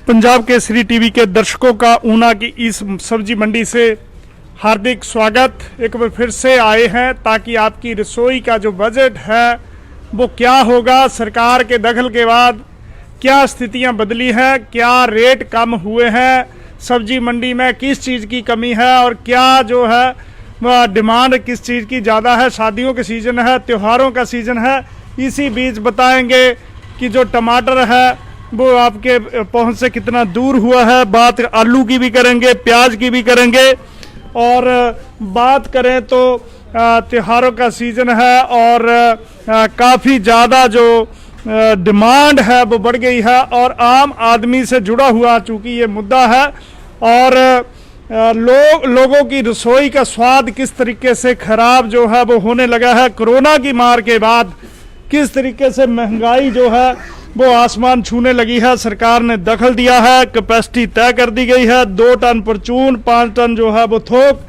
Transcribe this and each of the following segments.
Punjab Kesari TV के दर्शकों का ऊना की इस सब्जी मंडी से हार्दिक स्वागत। एक बार फिर से आए हैं ताकि आपकी रसोई का जो बजट है वो क्या होगा, सरकार के दखल के बाद क्या स्थितियां बदली हैं, क्या रेट कम हुए हैं, सब्जी मंडी में किस चीज़ की कमी है और क्या जो है डिमांड किस चीज़ की ज़्यादा है। शादियों के सीज़न है, त्योहारों का सीज़न है, इसी बीच बताएंगे कि जो टमाटर है वो आपके पहुंच से कितना दूर हुआ है। बात आलू की भी करेंगे, प्याज की भी करेंगे और बात करें तो त्योहारों का सीज़न है और काफ़ी ज़्यादा जो डिमांड है वो बढ़ गई है और आम आदमी से जुड़ा हुआ चूँकि ये मुद्दा है और लोगों की रसोई का स्वाद किस तरीके से खराब जो है वो होने लगा है। कोरोना की मार के बाद किस तरीके से महंगाई जो है वो आसमान छूने लगी है। सरकार ने दखल दिया है, कैपेसिटी तय कर दी गई है, 2 टन परचून, 5 टन जो है वो थोक।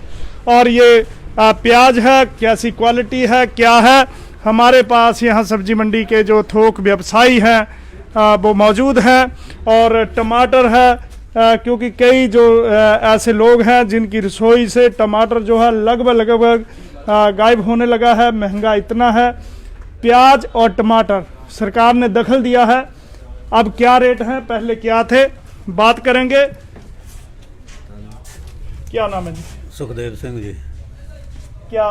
और ये प्याज है, कैसी क्वालिटी है, क्या है। हमारे पास यहाँ सब्जी मंडी के जो थोक व्यवसायी हैं वो मौजूद हैं और टमाटर है क्योंकि कई जो ऐसे लोग हैं जिनकी रसोई से टमाटर जो है लगभग गायब होने लगा है। महंगा इतना है। प्याज और टमाटर सरकार ने दखल दिया है, अब क्या रेट हैं, पहले क्या थे, बात करेंगे। क्या नाम है जी? सुखदेव सिंह जी। क्या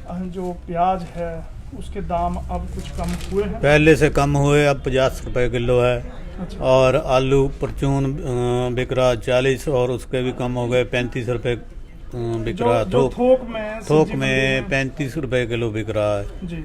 जो प्याज है उसके दाम अब कुछ कम हुए हैं? पहले से कम हुए, अब 50 रुपए किलो है। अच्छा। और आलू परचून बिक रहा 40 और उसके भी कम हो गए, 35 रुपए बिक रहा। थोक में 35 रुपए किलो बिक रहा है जी।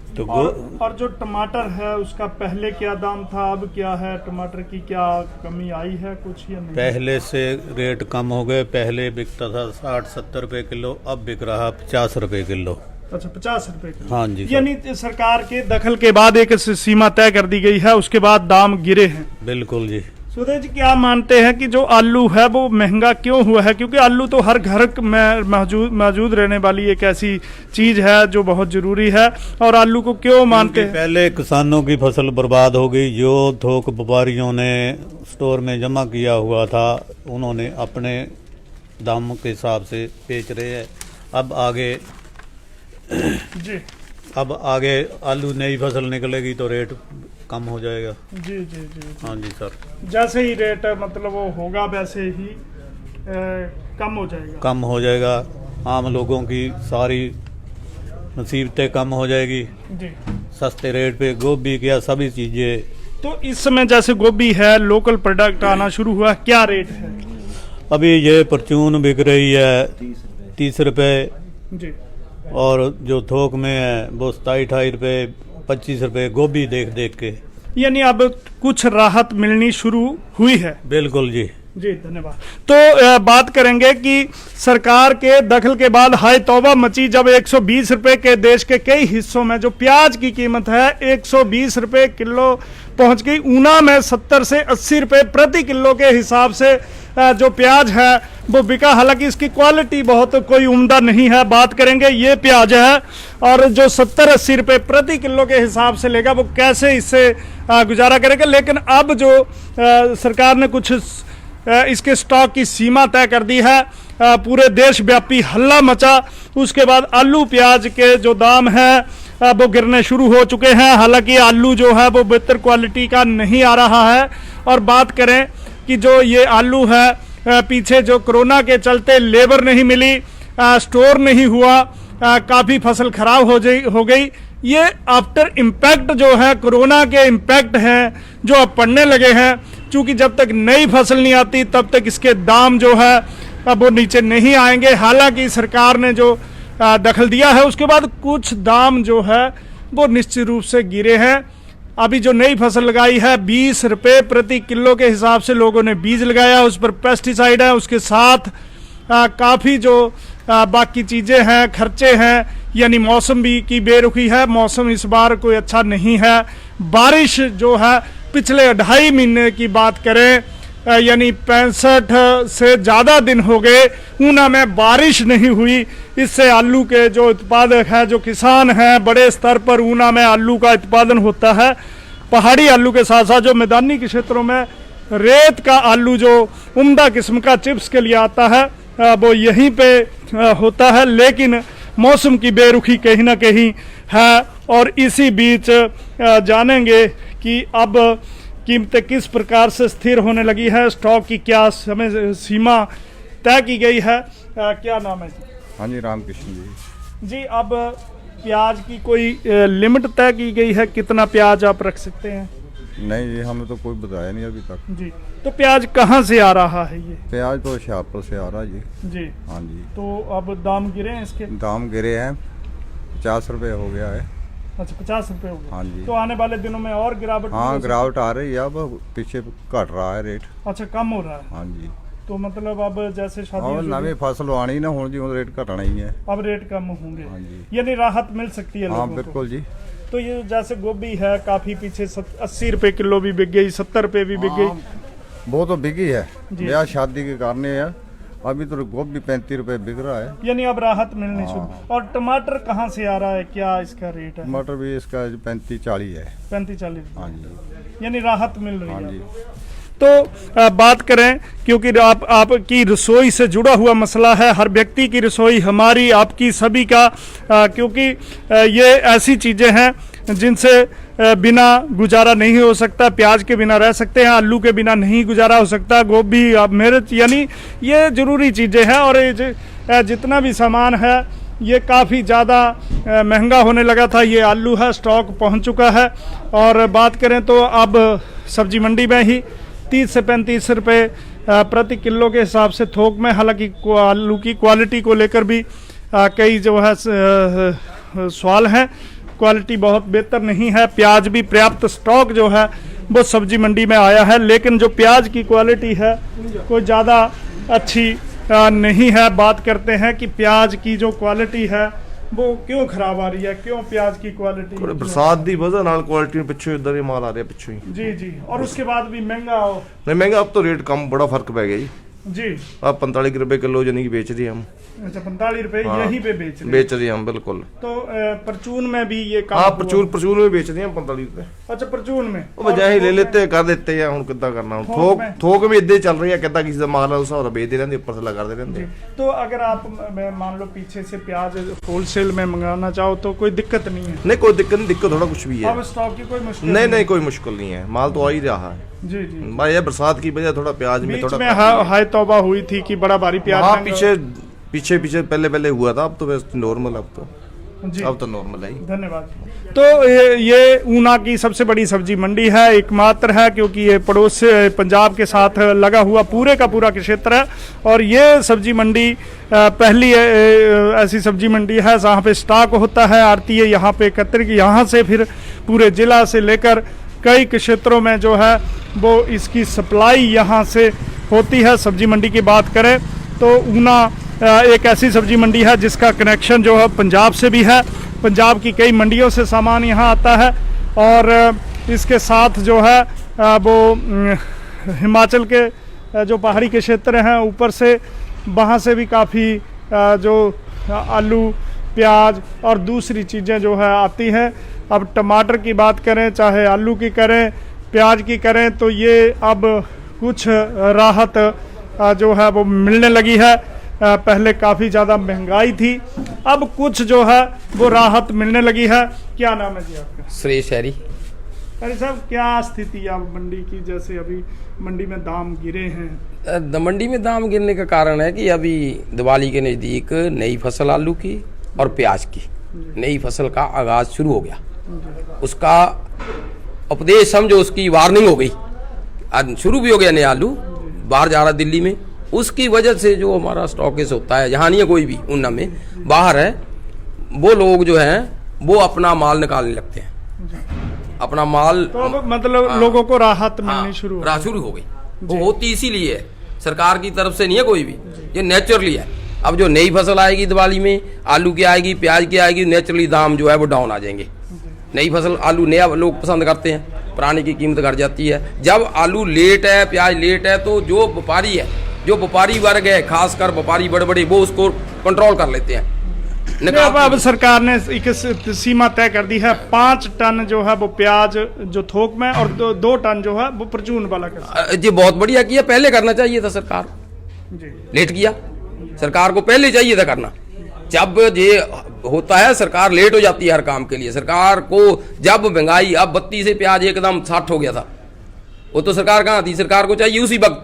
तो और जो टमाटर है उसका पहले क्या दाम था, अब क्या है? टमाटर की क्या कमी आई है कुछ या नहीं? पहले से रेट कम हो गए। पहले बिकता था 60-70 रुपए किलो, अब बिक रहा 50 रुपए किलो। अच्छा, 50 रुपए किलो। हाँ जी। यानी सरकार के दखल के बाद एक सीमा तय कर दी गई है, उसके बाद दाम गिरे हैं। बिल्कुल जी। सुधीर जी, क्या मानते हैं कि जो आलू है वो महंगा क्यों हुआ है? क्योंकि आलू तो हर घर में मौजूद रहने वाली एक ऐसी चीज है जो बहुत जरूरी है, और आलू को क्यों मानते हैं? पहले किसानों की फसल बर्बाद हो गई। जो थोक व्यापारियों ने स्टोर में जमा किया हुआ था उन्होंने अपने दाम के हिसाब से बेच रहे हैं। अब आगे जी आलू नई फसल निकलेगी तो रेट कम हो जाएगा। जी जी जी। हाँ जी सर। जैसे ही रेट मतलब वो होगा वैसे ही कम हो जाएगा। आम लोगों की सारी मुसीबतें कम हो जाएगी जी। सस्ते रेट पे गोभी क्या सभी चीजें। तो इस समय जैसे गोभी है, लोकल प्रोडक्ट आना शुरू हुआ, क्या रेट है? अभी ये परचून बिक रही है 30 रुपए जी। और जो थोक में है वो 27-28 रुपए, 25 रुपए गोभी देख के। यानी अब कुछ राहत मिलनी शुरू हुई है। बिल्कुल जी। जी धन्यवाद। तो बात करेंगे कि सरकार के दखल के बाद हाय तौबा मची जब 120 रुपए के देश के कई हिस्सों में जो प्याज की कीमत है 120 रुपए किलो पहुंच गई। ऊना में 70 से 80 रुपए प्रति किलो के हिसाब से जो प्याज है वो बिका। हालांकि इसकी क्वालिटी बहुत कोई उम्दा नहीं है। बात करेंगे ये प्याज है और जो 70-80 रुपए प्रति किलो के हिसाब से लेगा वो कैसे इससे गुजारा करेगा। लेकिन अब जो सरकार ने कुछ इसके स्टॉक की सीमा तय कर दी है, पूरे देश व्यापी हल्ला मचा। उसके बाद आलू प्याज के जो दाम है वो गिरने शुरू हो चुके हैं। हालांकि आलू जो है वो बेहतर क्वालिटी का नहीं आ रहा है। और बात करें कि जो ये आलू है पीछे जो कोरोना के चलते लेबर नहीं मिली, स्टोर नहीं हुआ, काफ़ी फसल खराब हो गई। ये आफ्टर इम्पैक्ट जो है कोरोना के इम्पैक्ट हैं जो अब पड़ने लगे हैं। चूँकि जब तक नई फसल नहीं आती तब तक इसके दाम जो है अब वो नीचे नहीं आएंगे। हालांकि सरकार ने जो दखल दिया है उसके बाद कुछ दाम जो है वो निश्चित रूप से गिरे हैं। अभी जो नई फसल लगाई है 20 रुपए प्रति किलो के हिसाब से लोगों ने बीज लगाया, उस पर पेस्टिसाइड है, उसके साथ काफ़ी जो बाकी चीज़ें हैं, खर्चे हैं, यानी मौसम भी की बेरुखी है। मौसम इस बार कोई अच्छा नहीं है। बारिश जो है पिछले 2.5 महीने की बात करें यानी 65 से ज़्यादा दिन हो गए ऊना में बारिश नहीं हुई। इससे आलू के जो उत्पादक है, जो किसान हैं, बड़े स्तर पर ऊना में आलू का उत्पादन होता है। पहाड़ी आलू के साथ साथ जो मैदानी के क्षेत्रों में रेत का आलू जो उम्दा किस्म का चिप्स के लिए आता है वो यहीं पे होता है, लेकिन मौसम की बेरुखी कहीं ना कहीं है। और इसी बीच जानेंगे कि अब कीमतें किस प्रकार से स्थिर होने लगी है, स्टॉक की क्या समय सीमा तय की गई है। क्या नाम है? हाँ जी, रामकृष्ण जी। जी, अब प्याज की कोई लिमिट तय की गई है, कितना प्याज आप रख सकते हैं? नहीं जी, हमें तो कोई बताया नहीं अभी तक जी। तो प्याज कहाँ से आ रहा है ये? प्याज तो होशियारपुर से आ रहा है जी। जी हाँ जी। तो अब दाम गिरे हैं इसके? दाम गिरे हैं, 50 रुपये हो गया है। अच्छा, 50 रुपए हो गए। हाँ जी। तो आने वाले दिनों में और गिरावट? हाँ, गिरावट आ रही है, अब पीछे घट रहा है रेट। अच्छा, कम हो रहा है। हाँ जी। तो मतलब अब जैसे और शादी नवी फसल आनी ना हो जी, रेट घटना ही है। अब रेट कम होंगे। हाँ जी। यानी राहत मिल सकती है हाँ लोगों को। बिल्कुल जी। तो ये जैसे गोभी है, काफी पीछे 80 रुपए किलो भी बिक गई, 70 रुपए भी बिक गई। वो तो बिकी है, जी। ब्याह शादी के कारण है। अभी तो गोभी 35 रुपए बिक रहा है। यानी अब राहत मिलनी शुरू। और टमाटर कहाँ से आ रहा है, क्या इसका रेट है? टमाटर भी इसका 35-40 है। 35-40। हाँ जी। यानी राहत मिल रही हाँ है। जी। तो बात करें, क्योंकि आपकी रसोई से जुड़ा हुआ मसला है, हर व्यक्ति की रसोई, हमारी आपकी सभी का, क्योंकि ये ऐसी चीज़ें हैं जिनसे बिना गुजारा नहीं हो सकता। प्याज के बिना रह सकते हैं, आलू के बिना नहीं गुजारा हो सकता, गोभी, मिर्च, यानी ये ज़रूरी चीज़ें हैं। और ये जितना भी सामान है ये काफ़ी ज़्यादा महंगा होने लगा था। ये आलू है, स्टॉक पहुंच चुका है। और बात करें तो अब सब्जी मंडी में ही 30 से 35 रुपए प्रति किलो के हिसाब से थोक में, हालांकि आलू की क्वालिटी को लेकर भी कई जो है सवाल हैं। क्वालिटी बहुत बेहतर नहीं है। प्याज भी पर्याप्त स्टॉक जो है वो सब्जी मंडी में आया है, लेकिन जो प्याज की क्वालिटी है कोई ज़्यादा अच्छी नहीं है। बात करते हैं कि प्याज की जो क्वालिटी है वो क्यों खराब आ रही है, क्यों प्याज की क्वालिटी? बरसात दी वजह नाल क्वालिटी पिछों इधर ही माल आ रहा पिछों ही। जी जी। और उसके बाद भी महंगा हो? नहीं महंगा, अब तो रेट कम, बड़ा फर्क पै गया जी। अब 45 रुपए किलो यानी कि बेच रहे हम। अच्छा, 45 रुपए हाँ, यहीं पे बेच रहे हैं हम बिल्कुल। तो परचून में भी ये काम हाँ, हुआ? परचून में बेच रहे हैं 45 रुपए। अच्छा, परचून में बजाय ही ले लेते हैं, कर देते हैं। हुण किद्दां करना, हुण थोक में इद्दां ही चल रही है। किद्दां किसी दा माल उस हिसाब बेचते रहंदे, ऊपर से लगाते रहंदे। तो अगर आप मान लो पीछे से प्याज होलसेल में मंगाना चाहो तो कोई दिक्कत नहीं है? नहीं, कोई दिक्कत नहीं, दिक्कत थोड़ा कुछ भी है। अब स्टॉक की कोई मुश्किल नहीं, कोई मुश्किल नहीं है, माल तो आ ही रहा है। जी जी। भाई ये बरसात की वजह थोड़ा प्याज में बीच थोड़ा में हाय तौबा हुई थी कि बड़ा भारी प्याज हाँ, महंगा। पीछे पहले हुआ था। अब तो बस नॉर्मल, जी। अब तो नॉर्मल है। धन्यवाद। तो ये ऊना की सबसे बड़ी सब्जी मंडी है, एकमात्र है, क्योंकि ये पड़ोस पंजाब के साथ लगा हुआ पूरे का पूरा क्षेत्र है। और ये सब्जी मंडी पहली ऐसी सब्जी मंडी है जहाँ पे स्टॉक होता है, आड़ती है यहाँ पे एकत्रित, यहाँ से फिर पूरे जिला से लेकर कई क्षेत्रों में जो है वो इसकी सप्लाई यहाँ से होती है। सब्जी मंडी की बात करें तो ऊना एक ऐसी सब्जी मंडी है जिसका कनेक्शन जो है पंजाब से भी है। पंजाब की कई मंडियों से सामान यहाँ आता है। और इसके साथ जो है वो हिमाचल के जो पहाड़ी के क्षेत्र हैं ऊपर से, वहाँ से भी काफ़ी जो आलू, प्याज और दूसरी चीज़ें जो है आती हैं। अब टमाटर की बात करें, चाहे आलू की करें, प्याज की करें, तो ये अब कुछ राहत जो है वो मिलने लगी है। पहले काफ़ी ज़्यादा महंगाई थी, अब कुछ जो है वो राहत मिलने लगी है। क्या नाम है जी आपका? सुरेश हैरी। अरे साहब, क्या स्थिति है अब मंडी की? जैसे अभी मंडी में दाम गिरे हैं। मंडी में दाम गिरने का कारण है कि अभी दिवाली के नज़दीक नई फसल आलू की और प्याज की नई फसल का आगाज शुरू हो गया। उसका उपदेश समझो, उसकी वार्निंग हो गई, शुरू भी हो गया। नया आलू बाहर जा रहा दिल्ली में, उसकी वजह से जो हमारा स्टॉकेज होता है, यहाँ नहीं है कोई भी, ऊना में बाहर है, वो लोग जो हैं वो अपना माल निकालने लगते हैं, अपना माल। तो अब मतलब लोगों को राहत मिलनी शुरू हो गई। वो होती इसीलिए है, सरकार की तरफ से नहीं है कोई भी, ये नेचुरली है। अब जो नई फसल आएगी दिवाली में, आलू की आएगी, प्याज की आएगी, नेचुरली दाम जो है वो डाउन आ जाएंगे। नई फसल आलू नया लोग पसंद करते हैं, पुराने की कीमत घट जाती है। जब आलू लेट है, प्याज लेट है, तो जो व्यापारी है, जो व्यापारी वर्ग है, खासकर व्यापारी बड़े बड़े, वो उसको कंट्रोल कर लेते हैं। अब सरकार ने एक सीमा तय कर दी है, 5 टन जो है वो प्याज जो थोक में और 2 टन जो है वो परचून वाला कर। जी बहुत बढ़िया किया, पहले करना चाहिए था सरकार, जी लेट किया। सरकार को पहले चाहिए था करना। जब ये होता है सरकार लेट हो जाती है हर काम के लिए। सरकार को जब महंगाई, अब 32 से प्याज एकदम 60 हो गया था, वो तो सरकार कहाँ थी? सरकार को चाहिए उसी वक्त,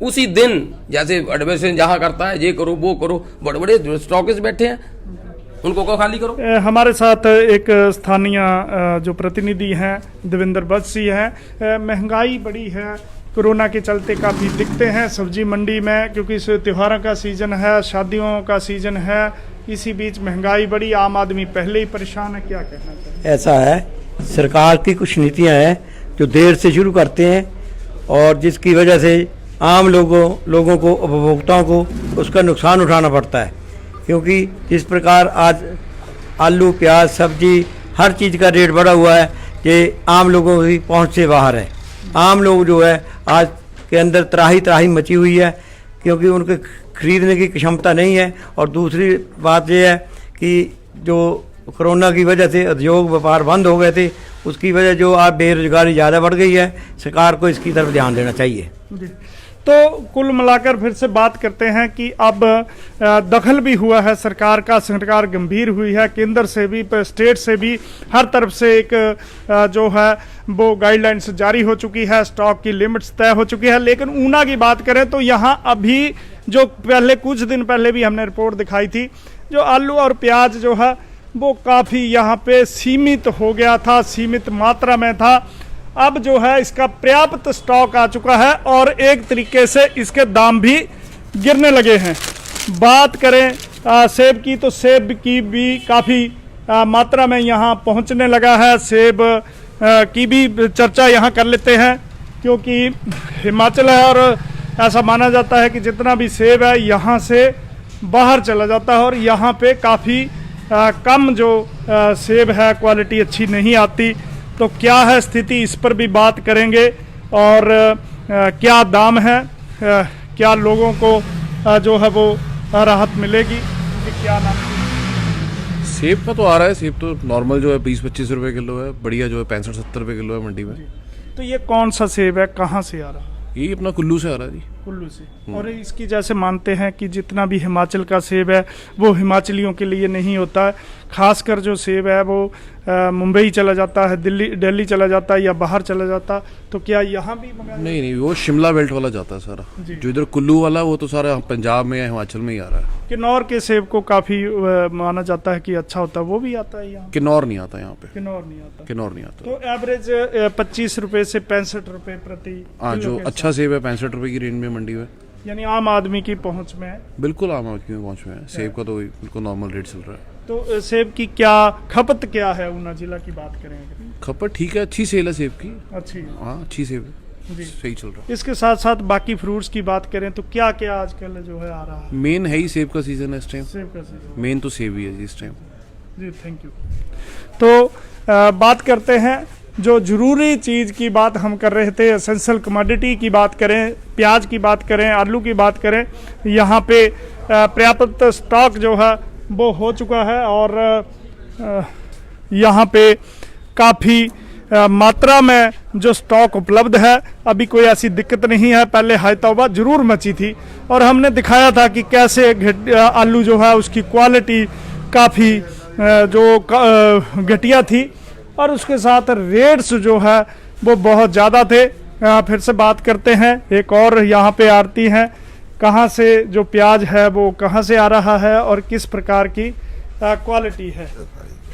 उसी दिन, जैसे एडमिनिस्ट्रेशन जहाँ करता है ये करो वो करो। बड़े बड़े स्टॉकिस्ट बैठे हैं, उनको को खाली करो। हमारे साथ एक स्थानीय जो प्रतिनिधि हैं देवेंद्र बत्स जी हैं। महंगाई बड़ी है, कोरोना के चलते काफ़ी दिक्कतें हैं सब्जी मंडी में, क्योंकि इस त्योहारों का सीज़न है, शादियों का सीज़न है, इसी बीच महंगाई बड़ी, आम आदमी पहले ही परेशान है। क्या कहना चाहिए? ऐसा है, सरकार की कुछ नीतियां हैं जो देर से शुरू करते हैं और जिसकी वजह से आम लोगों को, उपभोक्ताओं को उसका नुकसान उठाना पड़ता है। क्योंकि जिस प्रकार आज आलू, प्याज, सब्जी, हर चीज़ का रेट बढ़ा हुआ है, ये आम लोगों की पहुंच से बाहर है। आम लोग जो है आज के अंदर त्राही मची हुई है, क्योंकि उनके खरीदने की क्षमता नहीं है। और दूसरी बात यह है कि जो कोरोना की वजह से उद्योग व्यापार बंद हो गए थे, उसकी वजह जो आज बेरोजगारी ज़्यादा बढ़ गई है। सरकार को इसकी तरफ ध्यान देना चाहिए। तो कुल मिलाकर फिर से बात करते हैं कि अब दखल भी हुआ है सरकार का, सरकार गंभीर हुई है, केंद्र से भी, स्टेट से भी, हर तरफ से एक जो है वो गाइडलाइंस जारी हो चुकी है, स्टॉक की लिमिट्स तय हो चुकी है। लेकिन ऊना की बात करें तो यहाँ अभी जो पहले कुछ दिन पहले भी हमने रिपोर्ट दिखाई थी, जो आलू और प्याज जो है वो काफ़ी यहाँ पे सीमित हो गया था, सीमित मात्रा में था। अब जो है इसका पर्याप्त स्टॉक आ चुका है और एक तरीके से इसके दाम भी गिरने लगे हैं। बात करें सेब की, तो सेब की भी काफ़ी मात्रा में यहाँ पहुँचने लगा है। सेब की भी चर्चा यहाँ कर लेते हैं, क्योंकि हिमाचल है और ऐसा माना जाता है कि जितना भी सेब है यहाँ से बाहर चला जाता है और यहाँ पे काफ़ी कम जो सेब है, क्वालिटी अच्छी नहीं आती। तो क्या है स्थिति, इस पर भी बात करेंगे। और क्या दाम है, क्या लोगों को जो है वो राहत मिलेगी, क्या नाम है? सेब का तो आ रहा है, सेब तो नॉर्मल जो है 20-25 रुपए किलो है, बढ़िया जो है 65-70 रुपए किलो है मंडी में। तो ये कौन सा सेब है, कहाँ से आ रहा है? ये अपना कुल्लू से आ रहा है जी। कुल्लू से। और इसकी जैसे मानते हैं कि जितना भी हिमाचल का सेब है वो हिमाचलियों के लिए नहीं होता है, खासकर जो सेब है वो मुंबई चला जाता है, दिल्ली चला जाता है या बाहर चला जाता। तो क्या यहाँ भी नहीं, वो शिमला बेल्ट वाला जाता है सारा। जो इधर कुल्लू वाला वो तो सारा पंजाब में या हिमाचल में ही आ रहा है। किन्नौर के सेब को काफी माना जाता है कि अच्छा होता है, वो भी आता है यहाँ? किन्नौर नहीं आता यहाँ पे, किन्नौर नहीं आता। तो एवरेज 25 रुपए से 65 रुपए प्रति। हाँ, जो अच्छा सेब है 65 रुपए की रेंज में मंडी में, यानी आम आदमी की पहुंच में है। बिल्कुल आम आदमी में पहुंच में है। सेब का तो बिल्कुल नॉर्मल रेट चल रहा है। तो सेब की क्या खपत क्या है ऊना जिला की बात करें? खपत ठीक है, अच्छी सेल है सेब की। अच्छी, हाँ अच्छी सेब है, सही चल रहा है। इसके साथ साथ बाकी फ्रूट्स की बात करें तो क्या क्या आजकल जो है आ रहा है? मेन है ही सेब का सीजन है इस टाइम। सेब का सीजन मेन तो सेब ही है जी इस टाइम। Ji, thank you. तो बात करते हैं जो जरूरी चीज़ की बात हम कर रहे थे, एसेंशियल कमोडिटी की बात करें, प्याज की बात करें, आलू की बात करें, यहाँ पे पर्याप्त स्टॉक जो है वो हो चुका है और यहाँ पे काफ़ी मात्रा में जो स्टॉक उपलब्ध है। अभी कोई ऐसी दिक्कत नहीं है। पहले हाय तौबा जरूर मची थी और हमने दिखाया था कि कैसे आलू जो है उसकी क्वालिटी काफ़ी जो घटिया थी और उसके साथ रेट्स जो है वो बहुत ज़्यादा थे। फिर से बात करते हैं, एक और यहाँ पे आरती हैं, कहाँ से जो प्याज है वो कहाँ से आ रहा है और किस प्रकार की क्वालिटी है।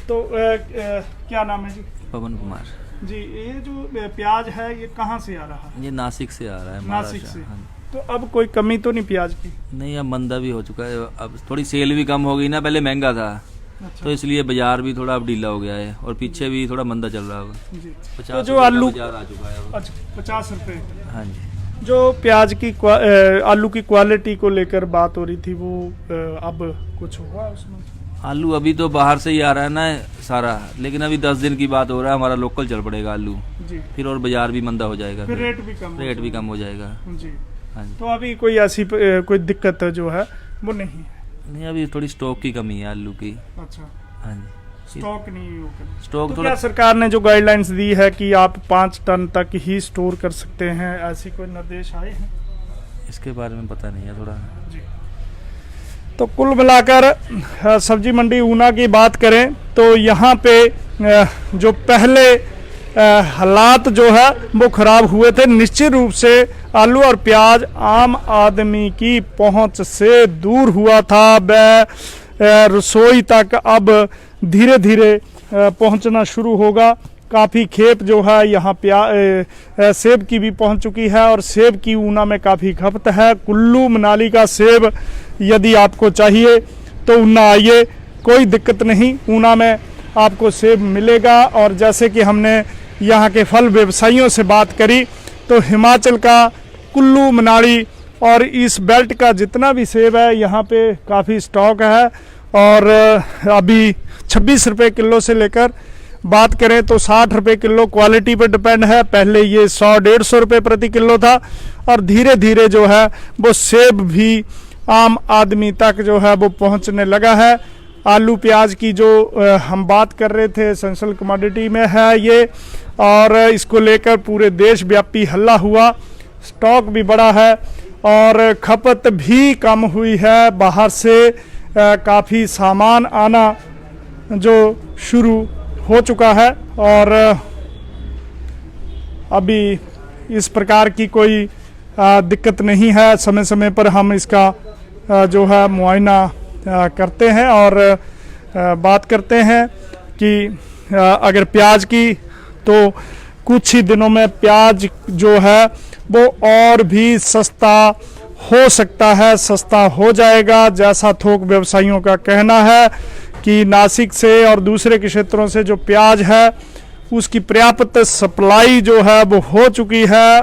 तो क्या नाम है जी? पवन कुमार जी। ये जो प्याज है ये कहाँ से आ रहा है? ये नासिक से आ रहा है, नासिक से। हाँ। तो अब कोई कमी तो नहीं प्याज की? नहीं, अब मंदा भी हो चुका है, अब थोड़ी सेल भी कम हो गई ना, पहले महंगा था। अच्छा। तो इसलिए बाजार भी थोड़ा अब ढीला हो गया है और पीछे भी थोड़ा मंदा चल रहा होगा जी। 50 तो जो आलू बाजार आ चुका है। अच्छा, 50 रुपये। हाँ जी। जो प्याज की आलू की क्वालिटी को लेकर बात हो रही थी वो अब कुछ हुआ उसमें? आलू अभी तो बाहर से ही आ रहा है ना सारा, लेकिन अभी 10 दिन की बात हो रहा है, हमारा लोकल चल पड़ेगा आलू जी। फिर और बाजार भी मंदा हो जाएगा, फिर रेट भी कम हो जाएगा जी। हाँ जी। तो अभी कोई ऐसी कोई दिक्कत जो है वो नहीं है? नहीं अभी थोड़ी स्टॉक की कमी है आलू की। अच्छा, हाँ जी, स्टॉक नहीं होगा। स्टॉक तो थोड़ा क्या सरकार ने जो गाइडलाइंस दी है कि आप 5 टन तक ही स्टोर कर सकते हैं, ऐसी कोई निर्देश आए हैं? इसके बारे में पता नहीं है थोड़ा। तो कुल मिलाकर सब्जी मंडी ऊना की बात करें तो यहाँ पे जो पहले हालात जो है वो खराब हुए थे। निश्चित रूप से आलू और प्याज आम आदमी की पहुंच से दूर हुआ था। वह रसोई तक अब धीरे धीरे पहुंचना शुरू होगा। काफ़ी खेप जो है यहाँ सेब की भी पहुंच चुकी है और सेब की ऊना में काफ़ी खपत है। कुल्लू मनाली का सेब यदि आपको चाहिए तो ऊना आइए, कोई दिक्कत नहीं, ऊना में आपको सेब मिलेगा। और जैसे कि हमने यहाँ के फल व्यवसायियों से बात करी तो हिमाचल का कुल्लू मनाली और इस बेल्ट का जितना भी सेब है यहाँ पे काफ़ी स्टॉक है। और अभी 26 रुपये किलो से लेकर बात करें तो 60 रुपये किलो क्वालिटी पर डिपेंड है। पहले ये 100-150 रुपये प्रति किलो था और धीरे धीरे जो है वो सेब भी आम आदमी तक जो है वो पहुंचने लगा है। आलू प्याज की जो हम बात कर रहे थे एसेंशियल कमोडिटी में है ये, और इसको लेकर पूरे देश व्यापी हल्ला हुआ। स्टॉक भी बड़ा है और खपत भी कम हुई है। बाहर से काफ़ी सामान आना जो शुरू हो चुका है और अभी इस प्रकार की कोई दिक्कत नहीं है। समय समय पर हम इसका जो है मुआयना करते हैं और बात करते हैं कि अगर प्याज की तो कुछ ही दिनों में प्याज जो है वो और भी सस्ता हो सकता है, सस्ता हो जाएगा। जैसा थोक व्यवसायियों का कहना है कि नासिक से और दूसरे क्षेत्रों से जो प्याज है उसकी पर्याप्त सप्लाई जो है वो हो चुकी है।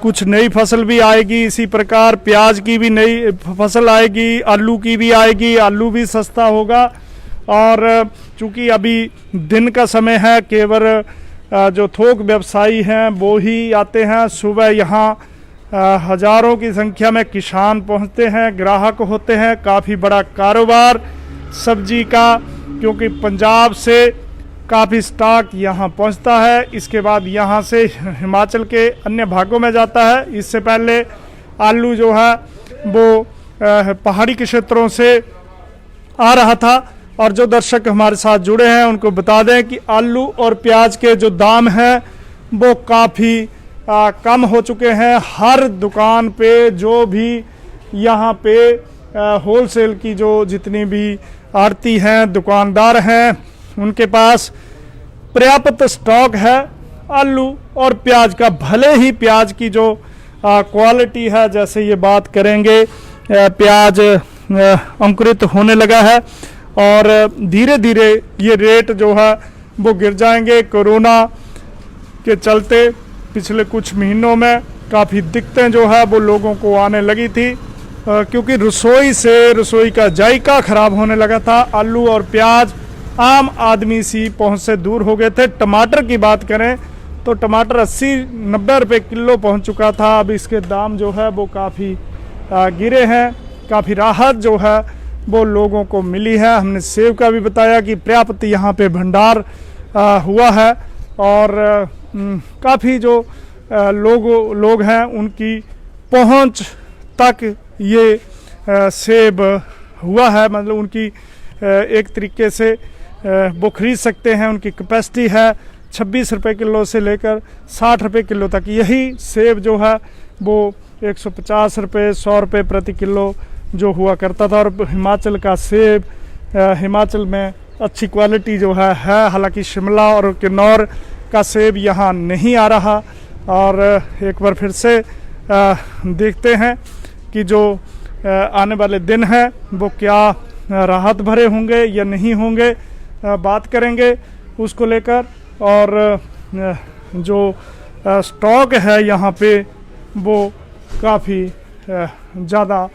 कुछ नई फसल भी आएगी, इसी प्रकार प्याज की भी नई फसल आएगी, आलू की भी आएगी, आलू भी सस्ता होगा। और चूंकि अभी दिन का समय है, केवल जो थोक व्यवसायी हैं वो ही आते हैं। सुबह यहाँ हजारों की संख्या में किसान पहुँचते हैं, ग्राहक होते हैं। काफ़ी बड़ा कारोबार सब्जी का, क्योंकि पंजाब से काफ़ी स्टॉक यहाँ पहुँचता है। इसके बाद यहाँ से हिमाचल के अन्य भागों में जाता है। इससे पहले आलू जो है वो पहाड़ी के क्षेत्रों से आ रहा था। और जो दर्शक हमारे साथ जुड़े हैं उनको बता दें कि आलू और प्याज के जो दाम हैं वो काफ़ी कम हो चुके हैं। हर दुकान पे जो भी यहाँ पे होलसेल की जो जितनी भी आड़ती हैं, दुकानदार हैं, उनके पास पर्याप्त स्टॉक है आलू और प्याज का। भले ही प्याज की जो क्वालिटी है, जैसे ये बात करेंगे, प्याज अंकुरित होने लगा है और धीरे धीरे ये रेट जो है वो गिर जाएंगे। कोरोना के चलते पिछले कुछ महीनों में काफ़ी दिक्कतें जो है वो लोगों को आने लगी थी, क्योंकि रसोई का जायका खराब होने लगा था। आलू और प्याज आम आदमी सी पहुंच से दूर हो गए थे। टमाटर की बात करें तो टमाटर 80-90 रुपये किलो पहुंच चुका था। अब इसके दाम जो है वो काफ़ी गिरे हैं। काफ़ी राहत जो है वो लोगों को मिली है। हमने सेब का भी बताया कि पर्याप्त यहाँ पे भंडार हुआ है और काफ़ी जो लोग हैं उनकी पहुँच तक ये सेब हुआ है। मतलब उनकी एक तरीके से वो खरीद सकते हैं। उनकी कैपेसिटी है 26 रुपये किलो से लेकर 60 रुपये किलो तक। यही सेब जो है वो 150 रुपये 100 रुपये प्रति किलो जो हुआ करता था। और हिमाचल का सेब, हिमाचल में अच्छी क्वालिटी जो है हालांकि शिमला और किन्नौर का सेब यहाँ नहीं आ रहा। और एक बार फिर से देखते हैं कि जो आने वाले दिन हैं वो क्या राहत भरे होंगे या नहीं होंगे, बात करेंगे उसको लेकर। और जो स्टॉक है यहाँ पे वो काफ़ी ज़्यादा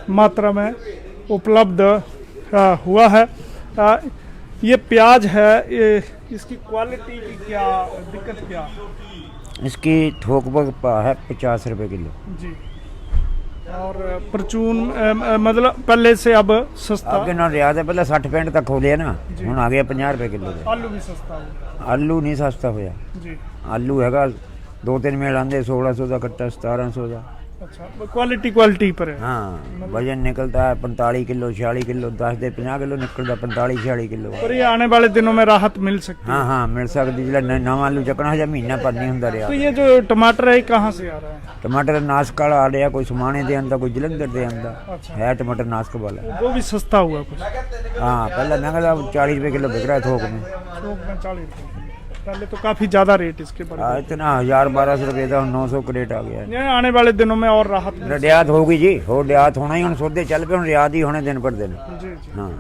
मात्रा में उपलब्ध हुआ है। ये प्याज है, इसकी क्वालिटी की क्या दिक्कत क्या? इसकी थोक है 50 रुपये किलो जी। और परचून मतलब पहले से अब सस्ता। ਅੱਗੇ ਨਾਲ ਰਿਆਦ ਹੈ ਪਹਿਲਾਂ 60 65 ਤੱਕ ਹੋ ਲਿਆ ਨਾ, ਹੁਣ ਆ ਗਿਆ 50 ਰੁਪਏ ਕਿਲੋ ਦਾ। आलू भी सस्ता हो ਆਲੂ ਨਹੀਂ ਸਸਤਾ ਹੋਇਆ, जी। ਆਲੂ ਹੈਗਾ 2-3 ਮੇਲ ਆਂਦੇ 1600 ਦਾ ਕੱਟਾ, 1700 ਦਾ। अच्छा, क्वालिटी पर है। हाँ, वजन निकलता है 45 किलो 46 किलो, 10 ਦੇ 50 किलो निकलता, 45-46 किलो। पर ये आने वाले दिनों में राहत मिल सकती है। हाँ हाँ मिल सकती, जिला नवा आलू चकना हजा महीना पर नहीं होंदा रहा। तो ये जो टमाटर है कहाँ से आ रहा है? टमाटर नासक वाला आ रहा, कोई समाने दे आंदा, कोई जलंधर दे आंदा। अच्छा। है टमाटर नासक वाला। वो भी सस्ता हुआ कुछ? हाँ, पहले महंगा था, 40 रुपए किलो बिक रहा है थोक में। थोक में 40 रुपए, पहले तो काफी ज्यादा रेट इसके बढ़ गए। इतना 1000-1200 रुपए था, 900 क्रेट आ गया। ये आने वाले दिनों में और राहत मिल रियात होगी जी, हो रियात होना ही, हम सौदे चल पे, हम रियात ही होने दिन पर दिन। जी जी। हाँ,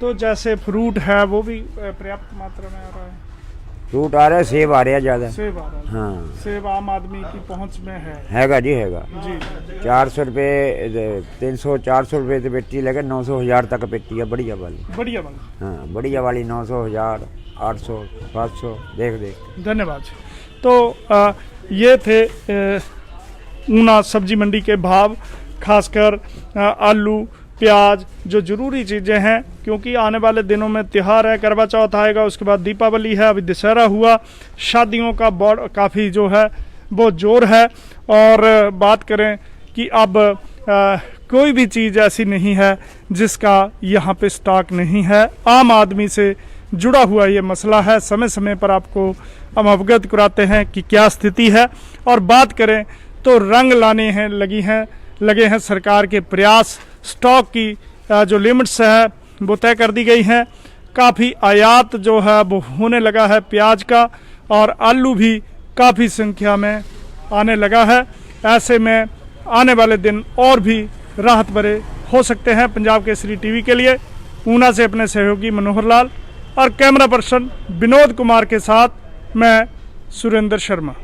तो जैसे फ्रूट है वो भी पर्याप्त मात्रा में आ रहा है। फ्रूट आ रहा है, सेब आ रहा है ज्यादा। सेब आ रहा है। हाँ, सेब आम आदमी की पहुंच में है। हैगा जी हैगा। जी 400 रुपए 300-400 रुपए से पेटी लगे, 900-1000 तक पेटी है बढ़िया वाली। बढ़िया वाला। हाँ, बढ़िया वाली 900-1000 800-700 देख। धन्यवाद। तो ये थे ऊना सब्जी मंडी के भाव, खासकर आलू प्याज जो ज़रूरी चीज़ें हैं, क्योंकि आने वाले दिनों में त्यौहार है, करवा चौथ आएगा, उसके बाद दीपावली है, अभी दशहरा हुआ, शादियों का काफ़ी जो है वो जोर है। और बात करें कि अब कोई भी चीज़ ऐसी नहीं है जिसका यहाँ पे स्टॉक नहीं है। आम आदमी से जुड़ा हुआ ये मसला है, समय समय पर आपको हम अवगत कराते हैं कि क्या स्थिति है। और बात करें तो रंग लाने हैं लगे हैं सरकार के प्रयास। स्टॉक की जो लिमिट्स है वो तय कर दी गई हैं। काफ़ी आयात जो है वो होने लगा है प्याज का, और आलू भी काफ़ी संख्या में आने लगा है। ऐसे में आने वाले दिन और भी राहत भरे हो सकते हैं। पंजाब केसरी टीवी के लिए ऊना से अपने सहयोगी मनोहर लाल और कैमरा पर्सन विनोद कुमार के साथ मैं सुरेंद्र शर्मा।